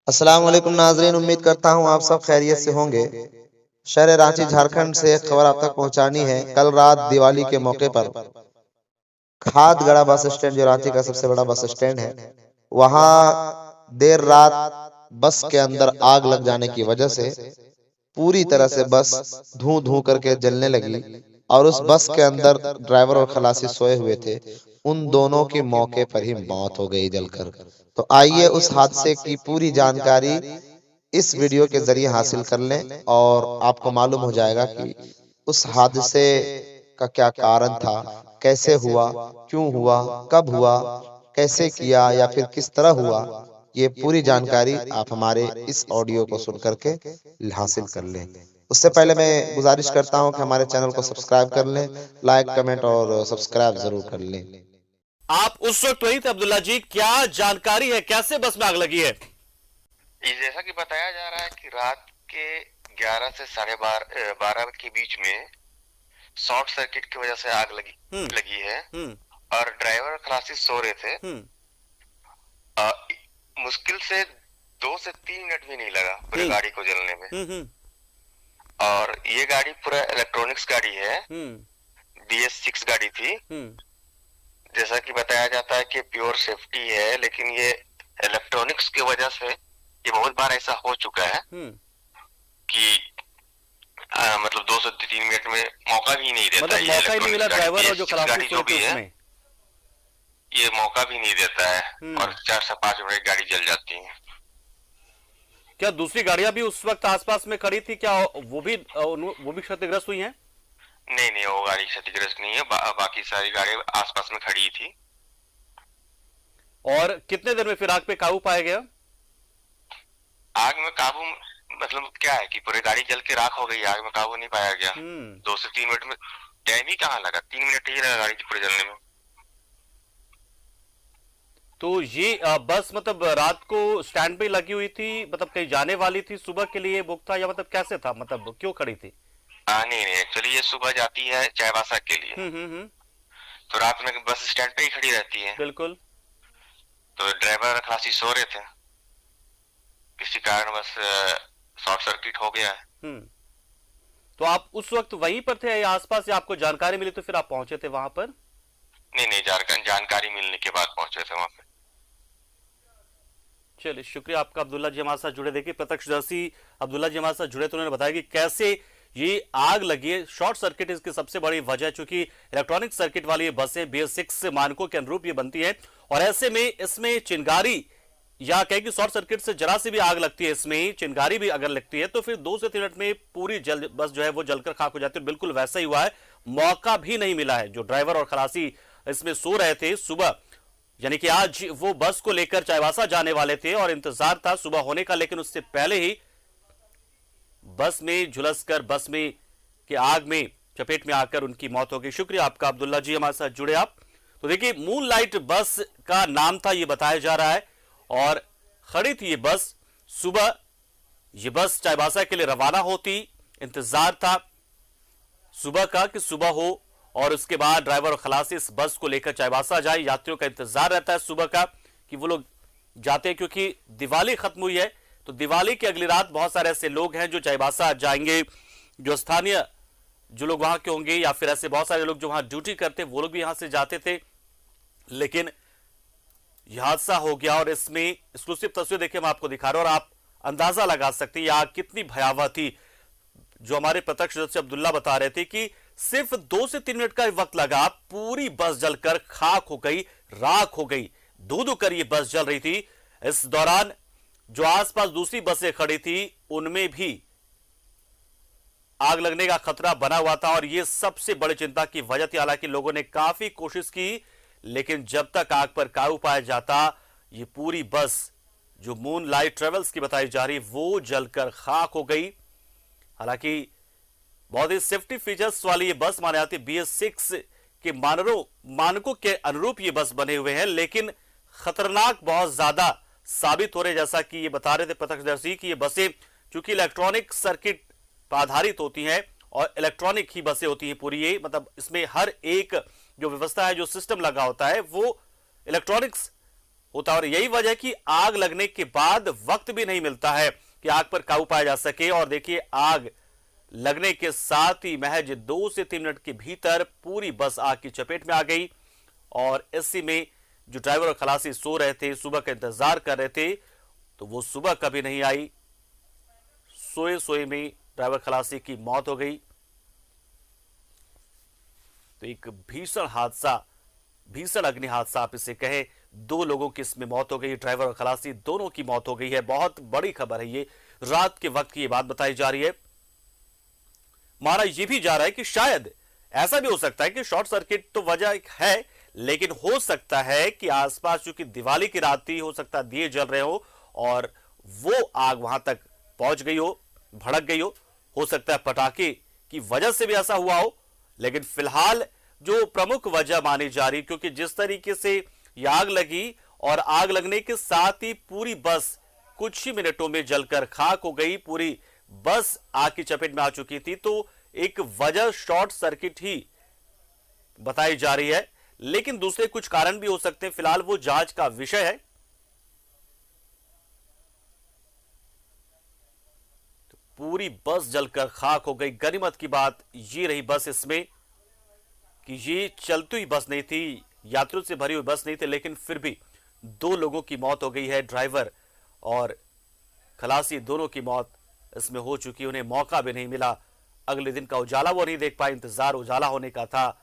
अस्सलाम वालेकुम नाजरीन, उम्मीद करता हूँ आप सब खैरियत से होंगे। शहर रांची झारखंड से एक खबर आप तक पहुंचानी है। कल रात दिवाली के मौके पर खादगड़ा बस स्टैंड, जो रांची का सबसे बड़ा बस स्टैंड है, वहां देर रात बस के अंदर आग लग जाने की वजह से पूरी तरह से बस धू धू करके जलने लगी और उस बस के अंदर ड्राइवर और खलासी सोए हुए थे। उन दोनों की मौके पर ही मौत हो गई जलकर। तो आइए उस हादसे की पूरी जानकारी इस वीडियो के जरिए हासिल कर लें और आपको मालूम हो जाएगा कि उस हादसे का क्या कारण था, कैसे हुआ, क्यों हुआ, कब हुआ, कैसे किया या फिर किस तरह हुआ। ये पूरी जानकारी आप हमारे इस ऑडियो को सुन करके हासिल कर लें। उससे पहले मैं गुजारिश करता हूं कि हमारे चैनल को सब्सक्राइब कर लें, लाइक, कमेंट और सब्सक्राइब जरूर कर लें। आप उस वक्त वही थे अब्दुल्ला जी, क्या जानकारी है, कैसे बस में आग लगी है? जैसा कि बताया जा रहा है कि रात के 11 से 12:30 के बीच में शॉर्ट सर्किट की वजह से आग लगी है और ड्राइवर और खलासी सो रहे थे। मुश्किल से 2 से 3 मिनट भी नहीं लगा पूरी गाड़ी को जलने में। और ये गाड़ी पूरा इलेक्ट्रॉनिक्स गाड़ी है, BS6 गाड़ी थी। जैसा कि बताया जाता है कि प्योर सेफ्टी है, लेकिन ये इलेक्ट्रॉनिक्स की वजह से ये बहुत बार ऐसा हो चुका है कि मतलब 2 से 3 मिनट में मौका भी नहीं देता। मतलब मौका ही नहीं मिला ड्राइवर और जो खलासी जो भी है उसमें ये मौका भी नहीं देता है और 4 से 5 मिनट गाड़ी जल जाती है। क्या दूसरी गाड़ियां भी उस वक्त आसपास में खड़ी थी? क्या वो भी क्षतिग्रस्त हुई हैं? नहीं, वो गाड़ी क्षतिग्रस्त नहीं है। बाकी सारी गाड़ी आसपास में खड़ी थी। और कितने देर में फिर आग पे काबू पाया गया? आग में काबू मतलब क्या है कि पूरी गाड़ी जल के राख हो गई, आग में काबू नहीं पाया गया। 2 से 3 मिनट में, टाइम ही कहाँ लगा, 3 मिनट ही लगा गाड़ी पूरे जलने में। तो ये बस मतलब रात को स्टैंड पे लगी हुई थी, मतलब कहीं जाने वाली थी, सुबह के लिए बुक था या मतलब कैसे था, मतलब क्यों खड़ी थी? नहीं, एक्चुअली ये सुबह जाती है चाईबासा के लिए। तो रात में बस स्टैंड पे ही खड़ी रहती है। बिल्कुल। तो ड्राइवर खलासी सो रहे थे, किसी कारण बस शॉर्ट सर्किट हो गया है। तो आप उस वक्त वहीं पर थे या आसपास, या आपको जानकारी मिली तो फिर आप पहुंचे थे वहां पर? नहीं, जानकारी मिलने के बाद पहुंचे थे वहां पे। चलिए, शुक्रिया आपका अब्दुल्ला जी हमारे साथ जुड़े। देखिए, प्रत्यक्षदर्शी अब्दुल्ला जी हमारे साथ जुड़े तो उन्होंने बताया कि कैसे ये आग लगी है। शॉर्ट सर्किट इसकी सबसे बड़ी वजह, चूंकि इलेक्ट्रॉनिक सर्किट वाली ये बसें BS6 मानकों के अनुरूप ये बनती है और ऐसे में इसमें चिंगारी या कहें कि शॉर्ट सर्किट से जरा सी भी आग लगती है, इसमें चिंगारी भी अगर लगती है तो फिर 2 से 3 मिनट में पूरी बस जो है वो जलकर खाक हो जाती है। बिल्कुल वैसा ही हुआ है, मौका भी नहीं मिला है। जो ड्राइवर और खलासी इसमें सो रहे थे सुबह, यानी कि आज वो बस को लेकर चाईबासा जाने वाले थे और इंतजार था सुबह होने का, लेकिन उससे पहले ही बस में झुलसकर बस में की आग में चपेट में आकर उनकी मौत हो गई। शुक्रिया आपका अब्दुल्ला जी हमारे साथ जुड़े आप। तो देखिए, मून लाइट बस का नाम था ये बताया जा रहा है और खड़ी थी ये बस सुबह। ये बस चाईबासा के लिए रवाना होती, इंतजार था सुबह का कि सुबह हो और उसके बाद ड्राइवर और खलासी इस बस को लेकर चाईबासा जाए। यात्रियों का इंतजार रहता है सुबह का कि वो लोग जाते हैं, क्योंकि दिवाली खत्म हुई है तो दिवाली की अगली रात बहुत सारे ऐसे लोग हैं जो चाईबासा जाएंगे, जो स्थानीय जो लोग वहां के होंगे या फिर ऐसे बहुत सारे लोग जो वहां ड्यूटी करते वो लोग भी यहां से जाते थे। लेकिन यह हादसा हो गया और इसमें एक्सक्लूसिव तस्वीर देखिए मैं आपको दिखा रहा हूं और आप अंदाजा लगा सकते हैं आग कितनी भयावह थी। जो हमारे प्रत्यक्षदर्शी अब्दुल्ला बता रहे थे कि सिर्फ 2 से 3 मिनट का वक्त लगा, पूरी बस जलकर खाक हो गई, राख हो गई, धू धू कर ये बस जल रही थी। इस दौरान जो आसपास दूसरी बसें खड़ी थी उनमें भी आग लगने का खतरा बना हुआ था और यह सबसे बड़ी चिंता की वजह थी। हालांकि लोगों ने काफी कोशिश की, लेकिन जब तक आग पर काबू पाया जाता ये पूरी बस जो मून लाइट ट्रेवल्स की बताई जा रही वो जलकर खाक हो गई। हालांकि बहुत ही सेफ्टी फीचर्स वाली ये बस माने जाती है, BS6 के मानकों के अनुरूप ये बस बने हुए हैं, लेकिन खतरनाक बहुत ज्यादा साबित हो रहे, जैसा कि ये बता रहे थे प्रत्यक्षदर्शी कि ये बसें चूंकि इलेक्ट्रॉनिक सर्किट पर आधारित होती हैं और इलेक्ट्रॉनिक ही बसें होती हैं पूरी, ये मतलब इसमें हर एक जो व्यवस्था है, जो सिस्टम लगा होता है वो इलेक्ट्रॉनिक्स होता है और यही वजह कि आग लगने के बाद वक्त भी नहीं मिलता है कि आग पर काबू पाया जा सके। और देखिए आग लगने के साथ ही महज 2 से 3 मिनट के भीतर पूरी बस आग की चपेट में आ गई और इसी में जो ड्राइवर और खलासी सो रहे थे, सुबह का इंतजार कर रहे थे, तो वो सुबह कभी नहीं आई। सोए सोए में ड्राइवर खलासी की मौत हो गई। तो एक भीषण हादसा, भीषण अग्नि हादसा आप इसे कहें, 2 लोगों की इसमें मौत हो गई, ड्राइवर और खलासी दोनों की मौत हो गई है। बहुत बड़ी खबर है ये, रात के वक्त की ये बात बताई जा रही है। माना ये भी जा रहा है कि शायद ऐसा भी हो सकता है कि शॉर्ट सर्किट तो वजह है, लेकिन हो सकता है कि आसपास चूंकि दिवाली की रात थी, हो सकता है दिए जल रहे हो और वो आग वहां तक पहुंच गई हो, भड़क गई हो सकता है पटाखे की वजह से भी ऐसा हुआ हो। लेकिन फिलहाल जो प्रमुख वजह मानी जा रही, क्योंकि जिस तरीके से ये आग लगी और आग लगने के साथ ही पूरी बस कुछ ही मिनटों में जलकर खाक हो गई, पूरी बस आग की चपेट में आ चुकी थी, तो एक वजह शॉर्ट सर्किट ही बताई जा रही है। लेकिन दूसरे कुछ कारण भी हो सकते हैं, फिलहाल वो जांच का विषय है। तो पूरी बस जलकर खाक हो गई। गनीमत की बात ये रही बस इसमें कि ये चलती हुई बस नहीं थी, यात्रियों से भरी हुई बस नहीं थी, लेकिन फिर भी 2 लोगों की मौत हो गई है। ड्राइवर और खलासी दोनों की मौत इसमें हो चुकी, उन्हें मौका भी नहीं मिला। अगले दिन का उजाला वो नहीं देख पाए, इंतजार उजाला होने का था।